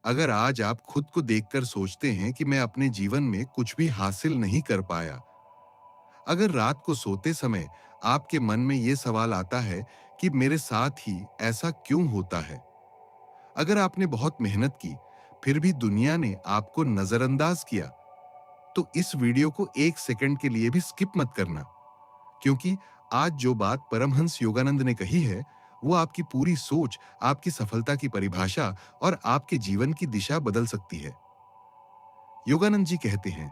अगर आज आप खुद को देखकर सोचते हैं कि मैं अपने जीवन में कुछ भी हासिल नहीं कर पाया, अगर रात को सोते समय आपके मन में यह सवाल आता है कि मेरे साथ ही ऐसा क्यों होता है, अगर आपने बहुत मेहनत की, फिर भी दुनिया ने आपको नजरअंदाज किया, तो इस वीडियो को एक सेकंड के लिए भी स्किप मत करना, क्योंकि आज जो बात परमहंस योगानंद ने कही है, वो आपकी पूरी सोच, आपकी सफलता की परिभाषा और आपके जीवन की दिशा बदल सकती है। योगानंद जी कहते हैं,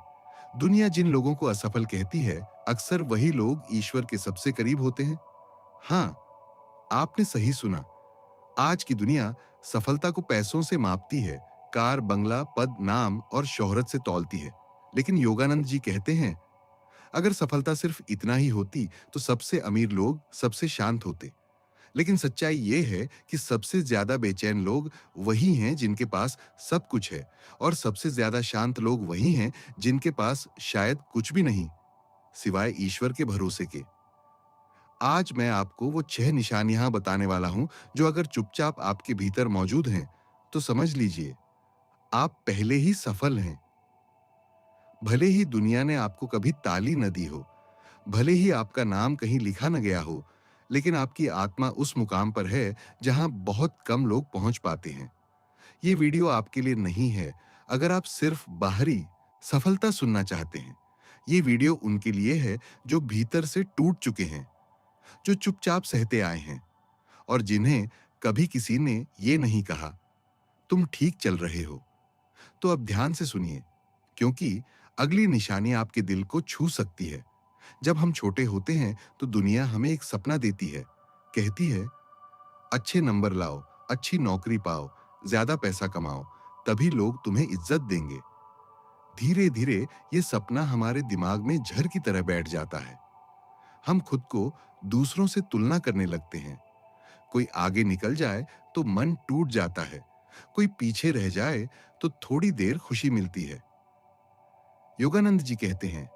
दुनिया जिन लोगों को असफल कहती है, अक्सर वही लोग ईश्वर के सबसे करीब होते हैं। हाँ, आपने सही सुना। आज की दुनिया सफलता को पैसों से मापती है, कार, बंगला, पद, नाम और शोहरत से तौलती है। लेकिन योगानंद जी कहते हैं, अगर सफलता सिर्फ इतना ही होती, तो सबसे अमीर लोग सबसे शांत होते। लेकिन सच्चाई ये है कि सबसे ज्यादा बेचैन लोग वही हैं जिनके पास सब कुछ है, और सबसे ज्यादा शांत लोग वही हैं जिनके पास शायद कुछ भी नहीं, सिवाय ईश्वर के भरोसे के। आज मैं आपको वो 6 निशानियां बताने वाला हूं, जो अगर चुपचाप आपके भीतर मौजूद हैं, तो समझ लीजिए, आप पहले ही सफल हैं। भले ही दुनिया ने आपको कभी ताली न दी हो, भले ही आपका नाम कहीं लिखा न गया हो, लेकिन आपकी आत्मा उस मुकाम पर है जहां बहुत कम लोग पहुंच पाते हैं। ये वीडियो आपके लिए नहीं है अगर आप सिर्फ बाहरी सफलता सुनना चाहते हैं। ये वीडियो उनके लिए है जो भीतर से टूट चुके हैं, जो चुपचाप सहते आए हैं, और जिन्हें कभी किसी ने ये नहीं कहा, तुम ठीक चल रहे हो। तो अब ध्यान से सुनिए, क्योंकि अगली निशानी आपके दिल को छू सकती है। जब हम छोटे होते हैं तो दुनिया हमें एक सपना देती है, कहती है, अच्छे नंबर लाओ, अच्छी नौकरी पाओ, ज्यादा पैसा कमाओ, तभी लोग तुम्हें इज्जत देंगे। धीरे धीरे ये सपना हमारे दिमाग में झर की तरह बैठ जाता है। हम खुद को दूसरों से तुलना करने लगते हैं। कोई आगे निकल जाए तो मन टूट जाता है, कोई पीछे रह जाए तो थोड़ी देर खुशी मिलती है। योगानंद जी कहते हैं,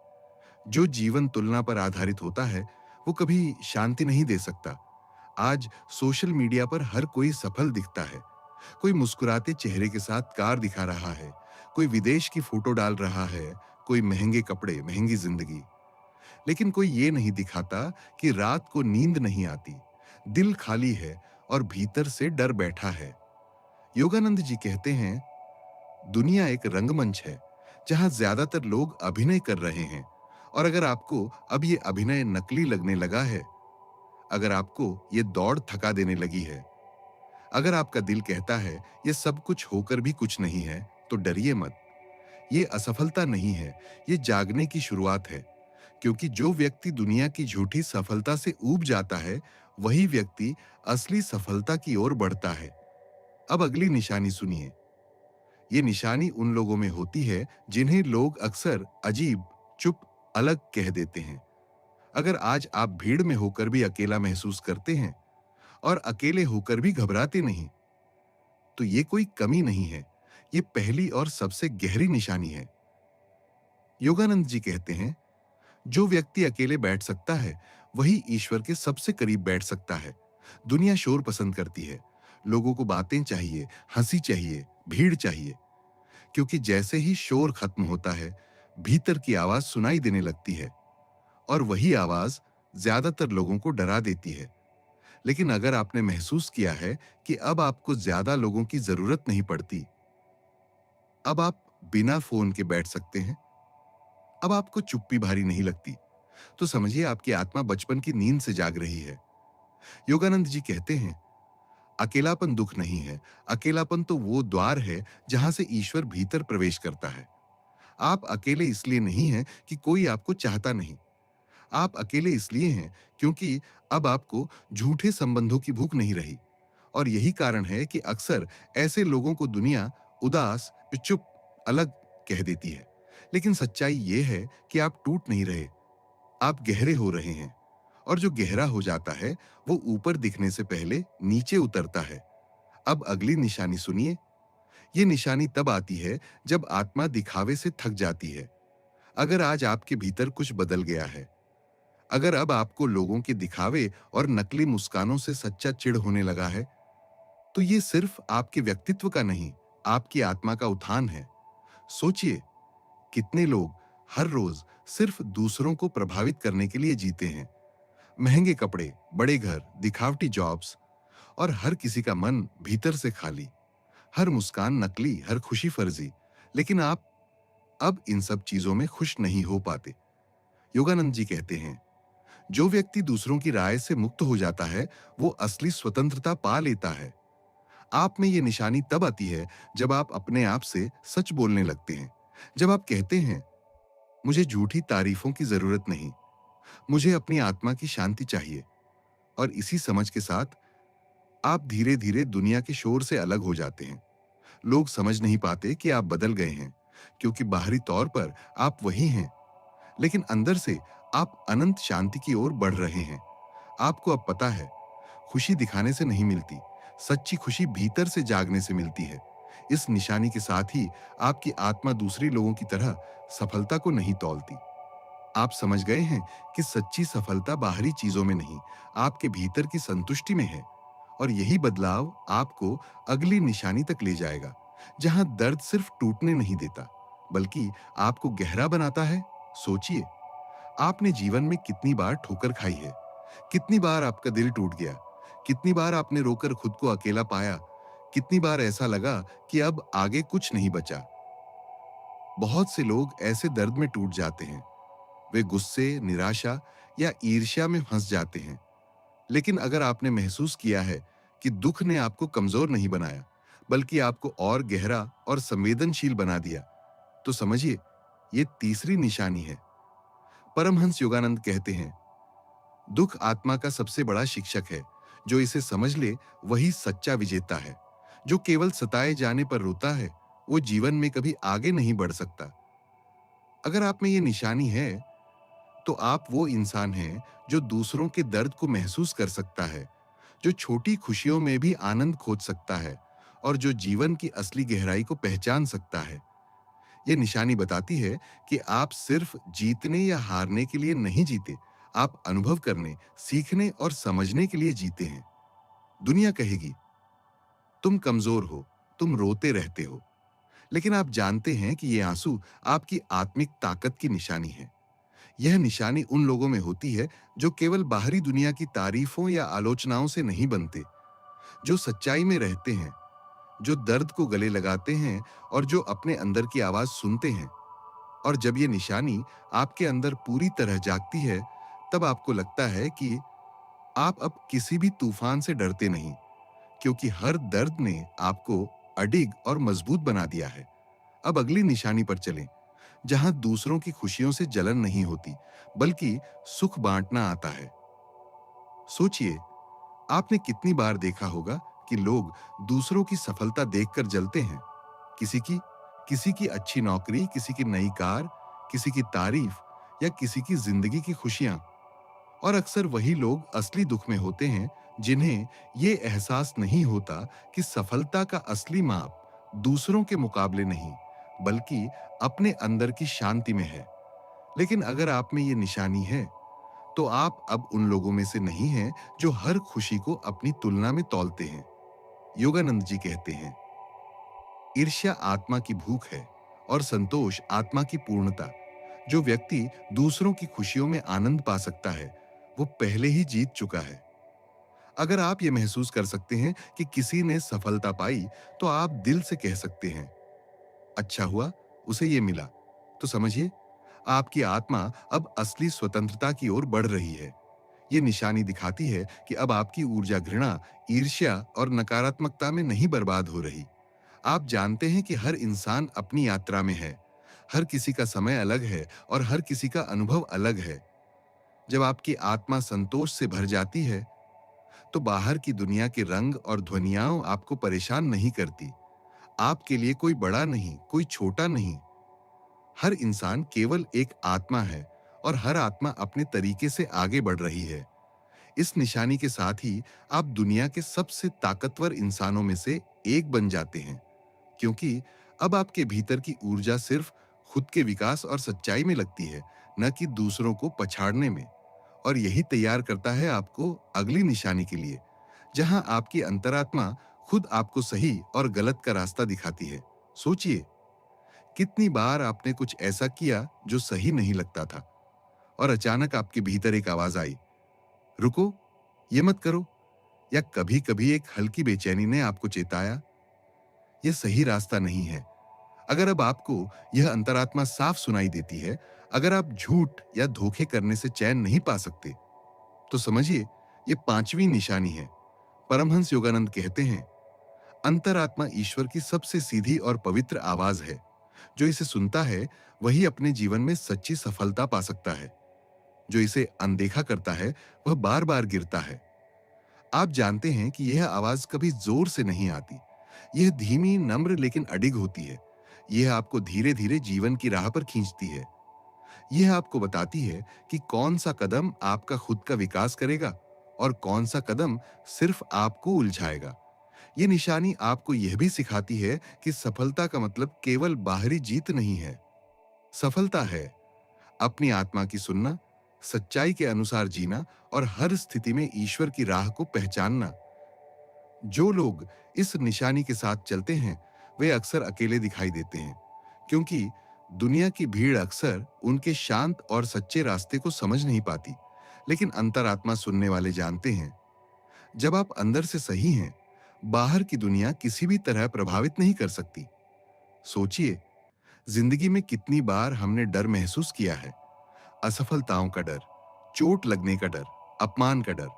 जो जीवन तुलना पर आधारित होता है, वो कभी शांति नहीं दे सकता। आज सोशल मीडिया पर हर कोई सफल दिखता है। कोई मुस्कुराते चेहरे के साथ कार दिखा रहा है, कोई विदेश की फोटो डाल रहा है, कोई महंगे कपड़े, महंगी जिंदगी। लेकिन कोई ये नहीं दिखाता कि रात को नींद नहीं आती, दिल खाली है और भीतर से डर बैठा है। योगानंद जी कहते हैं, दुनिया एक रंगमंच है जहां ज्यादातर लोग अभिनय कर रहे हैं, और अगर आपको अब ये अभिनय नकली लगने लगा है, अगर आपको ये दौड़ थका देने लगी है, अगर आपका दिल कहता है ये सब कुछ होकर भी कुछ नहीं है, तो डरिए मत। ये असफलता नहीं है, ये जागने की शुरुआत है। क्योंकि जो व्यक्ति दुनिया की झूठी सफलता से ऊब जाता है, वही व्यक्ति असली सफलता की ओर बढ़ता है। अब अगली निशानी सुनिए। ये निशानी उन लोगों में होती है जिन्हें लोग अक्सर अजीब, चुप, अलग कह देते हैं। अगर आज आप भीड़ में होकर भी अकेला महसूस करते हैं और अकेले होकर भी घबराते नहीं, तो ये कोई कमी नहीं है, ये पहली और सबसे गहरी निशानी है। योगानंद जी कहते हैं, जो व्यक्ति अकेले बैठ सकता है, वही ईश्वर के सबसे करीब बैठ सकता है। दुनिया शोर पसंद करती है, लोगों को बातें चाहिए, हंसी चाहिए, भीड़ चाहिए। क्योंकि जैसे ही शोर खत्म होता है, भीतर की आवाज सुनाई देने लगती है, और वही आवाज ज्यादातर लोगों को डरा देती है। लेकिन अगर आपने महसूस किया है कि अब आपको ज्यादा लोगों की जरूरत नहीं पड़ती, अब आप बिना फोन के बैठ सकते हैं, अब आपको चुप्पी भारी नहीं लगती, तो समझिए आपकी आत्मा बचपन की नींद से जाग रही है। योगानंद जी कहते हैं, अकेलापन दुख नहीं है, अकेलापन तो वो द्वार है जहां से ईश्वर भीतर प्रवेश करता है। आप अकेले इसलिए नहीं हैं कि कोई आपको चाहता नहीं। आप अकेले इसलिए हैं क्योंकि अब आपको झूठे संबंधों की भूख नहीं रही। और यही कारण है कि अक्सर ऐसे लोगों को दुनिया उदास, चुप, अलग कह देती है। लेकिन सच्चाई यह है कि आप टूट नहीं रहे, आप गहरे हो रहे हैं। और जो गहरा हो जाता है, वो ऊपर दिखने से पहले नीचे उतरता है। अब अगली निशानी सुनिए। ये निशानी तब आती है जब आत्मा दिखावे से थक जाती है। अगर आज आपके भीतर कुछ बदल गया है, अगर अब आपको लोगों के दिखावे और नकली मुस्कानों से सच्चा चिढ़ होने लगा है, तो ये सिर्फ आपके व्यक्तित्व का नहीं, आपकी आत्मा का उत्थान है। सोचिए, कितने लोग हर रोज सिर्फ दूसरों को प्रभावित करने के लिए जीते हैं। महंगे कपड़े, बड़े घर, दिखावटी जॉब्स, और हर किसी का मन भीतर से खाली। हर मुस्कान नकली, हर खुशी फर्जी। लेकिन आप अब इन सब चीजों में खुश नहीं हो पाते। योगानंद जी कहते हैं, जो व्यक्ति दूसरों की राय से मुक्त हो जाता है, वो असली स्वतंत्रता पा लेता है। आप में ये निशानी तब आती है जब आप अपने आप से सच बोलने लगते हैं। जब आप कहते हैं, मुझे झूठी तारीफों की जरूरत नहीं, मुझे अपनी आत्मा की शांति चाहिए। और इसी समझ के साथ आप धीरे धीरे दुनिया के शोर से अलग हो जाते हैं। लोग समझ नहीं पाते कि आप बदल गए हैं, क्योंकि बाहरी तौर पर आप वही हैं, लेकिन अंदर से आप अनंत शांति की ओर बढ़ रहे हैं। आपको अब पता है, खुशी दिखाने से नहीं मिलती, सच्ची खुशी भीतर से जागने से मिलती है। इस निशानी के साथ ही आपकी आत्मा दूसरे लोगों की तरह सफलता को नहीं तौलती। आप समझ गए हैं कि सच्ची सफलता बाहरी चीजों में नहीं, आपके भीतर की संतुष्टि में है। और यही बदलाव आपको अगली निशानी तक ले जाएगा, जहां दर्द सिर्फ टूटने नहीं देता, बल्कि आपको गहरा बनाता है। सोचिए, आपने जीवन में कितनी बार ठोकर खाई है, कितनी बार आपका दिल टूट गया, कितनी बार आपने रोकर खुद को अकेला पाया, कितनी बार ऐसा लगा कि अब आगे कुछ नहीं बचा। बहुत से लोग ऐसे दर्द में टूट जाते हैं। वे गुस्से, निराशा या ईर्ष्या में फंस जाते हैं। लेकिन अगर आपने महसूस किया है कि दुख ने आपको कमजोर नहीं बनाया, बल्कि आपको और गहरा और संवेदनशील बना दिया, तो समझिए, ये तीसरी निशानी है। परमहंस योगानंद कहते हैं, दुख आत्मा का सबसे बड़ा शिक्षक है। जो इसे समझ ले, वही सच्चा विजेता है। जो केवल सताए जाने पर रोता है, वो जीवन में कभी आगे नहीं बढ़ सकता। अगर आप में ये निशानी है, तो आप वो इंसान हैं जो दूसरों के दर्द को महसूस कर सकता है, जो छोटी खुशियों में भी आनंद खोज सकता है, और जो जीवन की असली गहराई को पहचान सकता है। ये निशानी बताती है कि आप सिर्फ जीतने या हारने के लिए नहीं जीते, आप अनुभव करने, सीखने और समझने के लिए जीते हैं। दुनिया कहेगी, तुम कमजोर हो, तुम रोते रहते हो, लेकिन आप जानते हैं कि ये आंसू आपकी आत्मिक ताकत की निशानी है। यह निशानी उन लोगों में होती है जो केवल बाहरी दुनिया की तारीफों या आलोचनाओं से नहीं बनते, जो सच्चाई में रहते हैं, जो दर्द को गले लगाते हैं और जो अपने अंदर की आवाज सुनते हैं। और जब यह निशानी आपके अंदर पूरी तरह जागती है, तब आपको लगता है कि आप अब किसी भी तूफान से डरते नहीं, क्योंकि हर दर्द ने आपको अडिग और मजबूत बना दिया है। अब अगली निशानी पर चलें, जहां दूसरों की खुशियों से जलन नहीं होती, बल्कि सुख बांटना आता है। सोचिए, आपने कितनी बार देखा होगा कि लोग दूसरों की सफलता देखकर जलते हैं। किसी की किसी की अच्छी नौकरी, किसी की नई कार, किसी की तारीफ, या किसी की जिंदगी की खुशियां। और अक्सर वही लोग असली दुख में होते हैं, जिन्हें ये एहसास नहीं होता कि सफलता का असली माप दूसरों के मुकाबले नहीं, बल्कि अपने अंदर की शांति में है। लेकिन अगर आप में ये निशानी है, तो आप अब उन लोगों में से नहीं हैं जो हर खुशी को अपनी तुलना में तौलते हैं। योगानंद जी कहते हैं, ईर्ष्या आत्मा की भूख है और संतोष आत्मा की पूर्णता। जो व्यक्ति दूसरों की खुशियों में आनंद पा सकता है, वो पहले ही जीत चुका है। अगर आप ये महसूस कर सकते हैं कि किसी ने सफलता पाई, तो आप दिल से कह सकते हैं, अच्छा हुआ उसे ये मिला। तो समझिए, आपकी आत्मा अब असली स्वतंत्रता की ओर बढ़ रही है। ये निशानी दिखाती है कि अब आपकी ऊर्जा घृणा, ईर्ष्या और नकारात्मकता में नहीं बर्बाद हो रही। आप जानते हैं कि हर इंसान अपनी यात्रा में है। हर किसी का समय अलग है और हर किसी का अनुभव अलग है। जब आपकी आत्मा संतोष से भर जाती है, तो बाहर की दुनिया के रंग और ध्वनियां आपको परेशान नहीं करती। आपके लिए कोई बड़ा नहीं, कोई छोटा नहीं। हर इंसान केवल एक आत्मा है, और हर आत्मा अपने तरीके से आगे बढ़ रही है। इस निशानी के साथ ही आप दुनिया के सबसे ताकतवर इंसानों में से एक बन जाते हैं, क्योंकि अब आपके भीतर की ऊर्जा सिर्फ खुद के विकास और सच्चाई में लगती है, न कि दूसरों को पछाड़ने में। और यही तैयार करता है आपको अगली निशानी के लिए, जहां आपकी अंतरात्मा खुद आपको सही और गलत का रास्ता दिखाती है। सोचिए, कितनी बार आपने कुछ ऐसा किया जो सही नहीं लगता था और अचानक आपके भीतर एक आवाज आई, रुको, ये मत करो। या कभी-कभी एक हल्की बेचैनी ने आपको चेताया, यह सही रास्ता नहीं है। अगर अब आपको यह अंतरात्मा साफ सुनाई देती है, अगर आप झूठ या धोखे करने से चैन नहीं पा सकते, तो समझिए ये पांचवी निशानी है। परमहंस योगानंद कहते हैं, अंतरात्मा ईश्वर की सबसे सीधी और पवित्र आवाज है। जो इसे सुनता है वही अपने जीवन में सच्ची सफलता पा सकता है। जो इसे अनदेखा करता है वह बार बार गिरता है। आप जानते हैं कि यह आवाज कभी जोर से नहीं आती। यह धीमी, नम्र लेकिन अडिग होती है। यह आपको धीरे धीरे जीवन की राह पर खींचती है। यह आपको बताती है कि कौन सा कदम आपका खुद का विकास करेगा और कौन सा कदम सिर्फ आपको उलझाएगा। यह निशानी आपको यह भी सिखाती है कि सफलता का मतलब केवल बाहरी जीत नहीं है। सफलता है अपनी आत्मा की सुनना, सच्चाई के अनुसार जीना और हर स्थिति में ईश्वर की राह को पहचानना। जो लोग इस निशानी के साथ चलते हैं वे अक्सर अकेले दिखाई देते हैं, क्योंकि दुनिया की भीड़ अक्सर उनके शांत और सच्चे रास्ते को समझ नहीं पाती। लेकिन अंतरात्मा सुनने वाले जानते हैं, जब आप अंदर से सही हैं, बाहर की दुनिया किसी भी तरह प्रभावित नहीं कर सकती। सोचिए, जिंदगी में कितनी बार हमने डर महसूस किया है। असफलताओं का डर, चोट लगने का डर, अपमान का डर।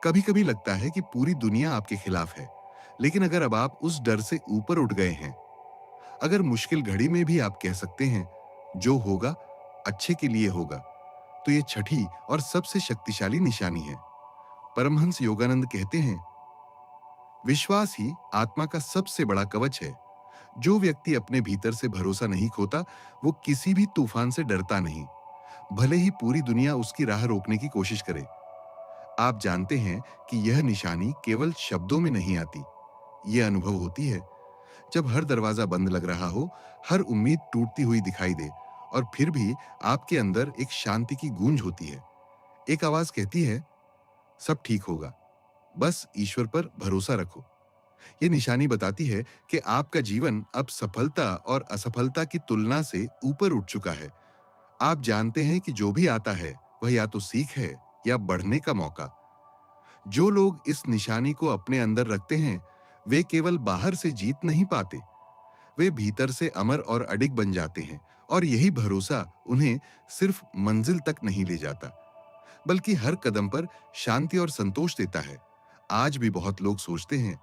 कभी-कभी लगता है कि पूरी दुनिया आपके खिलाफ है। लेकिन अगर अब आप उस डर से ऊपर उठ गए हैं, अगर मुश्किल घड़ी में भी आप कह सकते हैं, जो होगा अच्छे के लिए होगा, तो ये छठी और सबसे शक्तिशाली निशानी है। परमहंस योगानंद कहते हैं, विश्वास ही आत्मा का सबसे बड़ा कवच है। जो व्यक्ति अपने भीतर से भरोसा नहीं खोता, वो किसी भी तूफान से डरता नहीं, भले ही पूरी दुनिया उसकी राह रोकने की कोशिश करे। आप जानते हैं कि यह निशानी केवल शब्दों में नहीं आती, यह अनुभव होती है। जब हर दरवाजा बंद लग रहा हो, हर उम्मीद टूटती हुई दिखाई दे, और फिर भी आपके अंदर एक शांति की गूंज होती है। एक आवाज कहती है, सब ठीक होगा, बस ईश्वर पर भरोसा रखो। यह निशानी बताती है कि आपका जीवन अब सफलता और असफलता की तुलना से ऊपर उठ चुका है। आप जानते हैं कि जो भी आता है वह या तो सीख है या बढ़ने का मौका। जो लोग इस निशानी को अपने अंदर रखते हैं, वे केवल बाहर से जीत नहीं पाते, वे भीतर से अमर और अडिग बन जाते हैं। और यही भरोसा उन्हें सिर्फ मंजिल तक नहीं ले जाता, बल्कि हर कदम पर शांति और संतोष देता है। आज भी बहुत लोग सोचते हैं,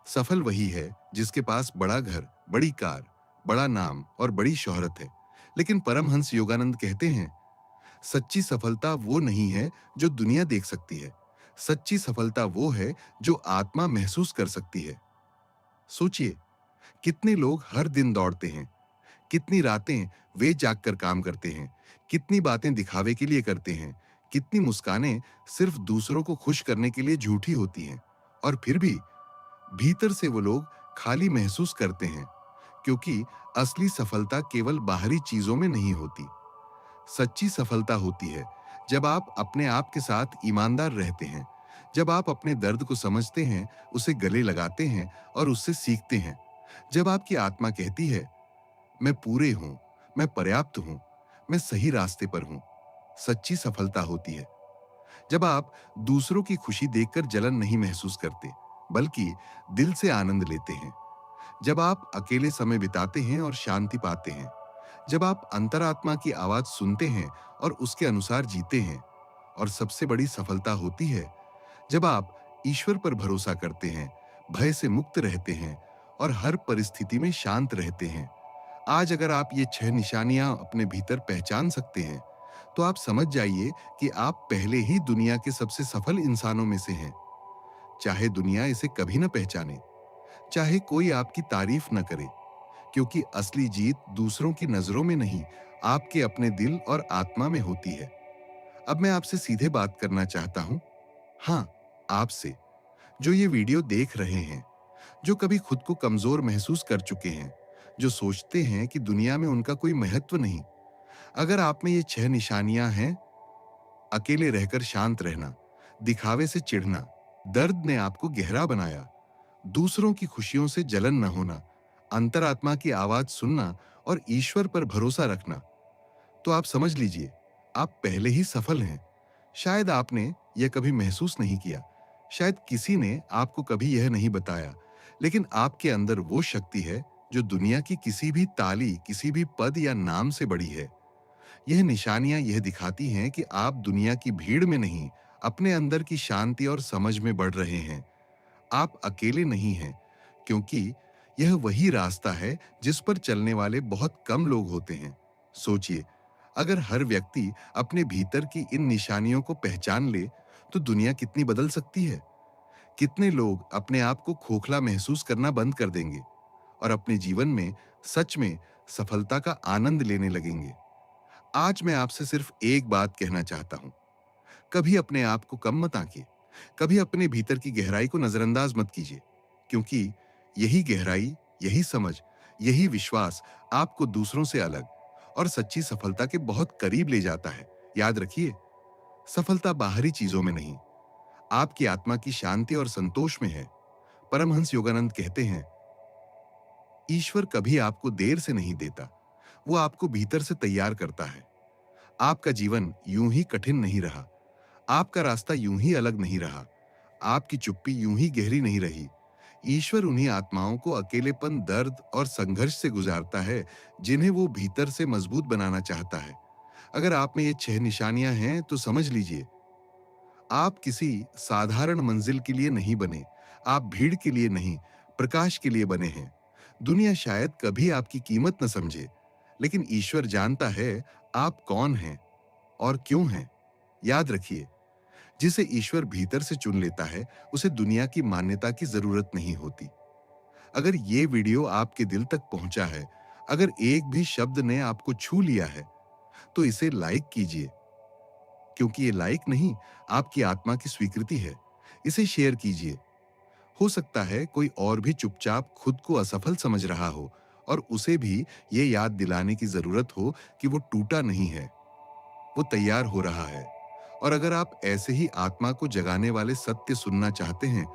सफल वही है जिसके पास बड़ा घर, बड़ी कार, बड़ा नाम और बड़ी शोहरत है। लेकिन परमहंस योगानंद कहते हैं, सच्ची सफलता वो नहीं है जो दुनिया देख सकती है। सच्ची सफलता वो है जो आत्मा महसूस कर सकती है। सोचिए, कितने लोग हर दिन दौड़ते हैं, कितनी रातें वे जागकर काम करते हैं, कितनी बातें दिखावे के लिए करते हैं, कितनी मुस्कानें सिर्फ दूसरों को खुश करने के लिए झूठी होती हैं, और फिर भी भीतर से वो लोग खाली महसूस करते हैं, क्योंकि असली सफलता केवल बाहरी चीजों में नहीं होती। सच्ची सफलता होती है जब आप अपने आप के साथ ईमानदार रहते हैं, जब आप अपने दर्द को समझते हैं, उसे गले लगाते हैं और उससे सीखते हैं। जब आपकी आत्मा कहती है, मैं पूरे हूं, मैं पर्याप्त हूं, मैं सही रास्ते पर हूं। सच्ची सफलता होती है जब आप दूसरों की खुशी देखकर जलन नहीं महसूस करते, बल्कि दिल से आनंद लेते हैं। जब आप अकेले समय बिताते हैं और शांति पाते हैं। जब आप अंतरात्मा की आवाज सुनते हैं और उसके अनुसार जीते हैं। और सबसे बड़ी सफलता होती है जब आप ईश्वर पर भरोसा करते हैं, भय से मुक्त रहते हैं और हर परिस्थिति में शांत रहते हैं। आज अगर आप ये 6 निशानियां अपने भीतर पहचान सकते हैं, तो आप समझ जाइए कि आप पहले ही दुनिया के सबसे सफल इंसानों में से हैं। चाहे दुनिया इसे कभी न पहचाने, चाहे कोई आपकी तारीफ न करे, क्योंकि असली जीत दूसरों की नजरों में नहीं, आपके अपने दिल और आत्मा में होती है। अब मैं आपसे सीधे बात करना चाहता हूं। हाँ, आपसे, जो ये वीडियो देख रहे हैं, जो कभी खुद को कमजोर महसूस कर चुके हैं, जो सोचते हैं कि दुनिया में उनका कोई महत्व नहीं। अगर आप में ये 6 निशानियां हैं, अकेले रहकर शांत रहना, दिखावे से चिढ़ना, दर्द ने आपको गहरा बनाया, दूसरों की खुशियों से जलन न होना, अंतरात्मा की आवाज सुनना और ईश्वर पर भरोसा रखना, तो आप समझ लीजिए, आप पहले ही सफल हैं। शायद आपने यह कभी महसूस नहीं किया, शायद किसी ने आपको कभी यह नहीं बताया, लेकिन आपके अंदर वो शक्ति है जो दुनिया की किसी भी ताली, किसी भी पद या नाम से बड़ी है। यह निशानियां यह दिखाती हैं कि आप दुनिया की भीड़ में नहीं, अपने अंदर की शांति और समझ में बढ़ रहे हैं। आप अकेले नहीं हैं, क्योंकि यह वही रास्ता है जिस पर चलने वाले बहुत कम लोग होते हैं। सोचिए, अगर हर व्यक्ति अपने भीतर की इन निशानियों को पहचान ले, तो दुनिया कितनी बदल सकती है। कितने लोग अपने आप को खोखला महसूस करना बंद कर देंगे और अपने जीवन में सच में सफलता का आनंद लेने लगेंगे। आज मैं आपसे सिर्फ एक बात कहना चाहता हूं, कभी अपने आप को कम मत आंकिए, कभी अपने भीतर की गहराई को नजरअंदाज मत कीजिए, क्योंकि यही गहराई, यही समझ, यही विश्वास आपको दूसरों से अलग और सच्ची सफलता के बहुत करीब ले जाता है। याद रखिए, सफलता बाहरी चीजों में नहीं, आपकी आत्मा की शांति और संतोष में है। परमहंस योगानंद कहते हैं, ईश्वर कभी आपको देर से नहीं देता, वो आपको भीतर से तैयार करता है। आपका जीवन यूं ही कठिन नहीं रहा, आपका रास्ता यूं ही अलग नहीं रहा, आपकी चुप्पी यूं ही गहरी नहीं रही। ईश्वर उन्हीं आत्माओं को अकेलेपन, दर्द और संघर्ष से गुजारता है, जिन्हें वो भीतर से मजबूत बनाना चाहता है। अगर आप में ये 6 निशानियां हैं, तो समझ लीजिए, आप किसी साधारण मंजिल के लिए नहीं बने, आप भीड़ के लिए नहीं, प्रकाश के लिए बने हैं। दुनिया शायद कभी आपकी कीमत न समझे, लेकिन ईश्वर जानता है आप कौन हैं और क्यों हैं। याद रखिए, जिसे ईश्वर भीतर से चुन लेता है, उसे दुनिया की मान्यता की जरूरत नहीं होती। अगर ये वीडियो आपके दिल तक पहुंचा है, अगर एक भी शब्द ने आपको छू लिया है, तो इसे लाइक कीजिए, क्योंकि ये लाइक नहीं, आपकी आत्मा की स्वीकृति है। इसे शेयर कीजिए, हो सकता है कोई और भी चुपचाप खुद को असफल समझ रहा हो और उसे भी ये याद दिलाने की जरूरत हो कि वो टूटा नहीं है, वो तैयार हो रहा है। और अगर आप ऐसे ही आत्मा को जगाने वाले सत्य सुनना चाहते हैं,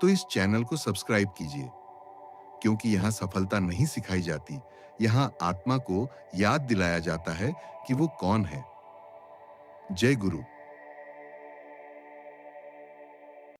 तो इस चैनल को सब्सक्राइब कीजिए, क्योंकि यहाँ सफलता नहीं सिखाई जाती, यहाँ आत्मा को याद दिलाया जाता है कि वो कौन है। जय गुरु।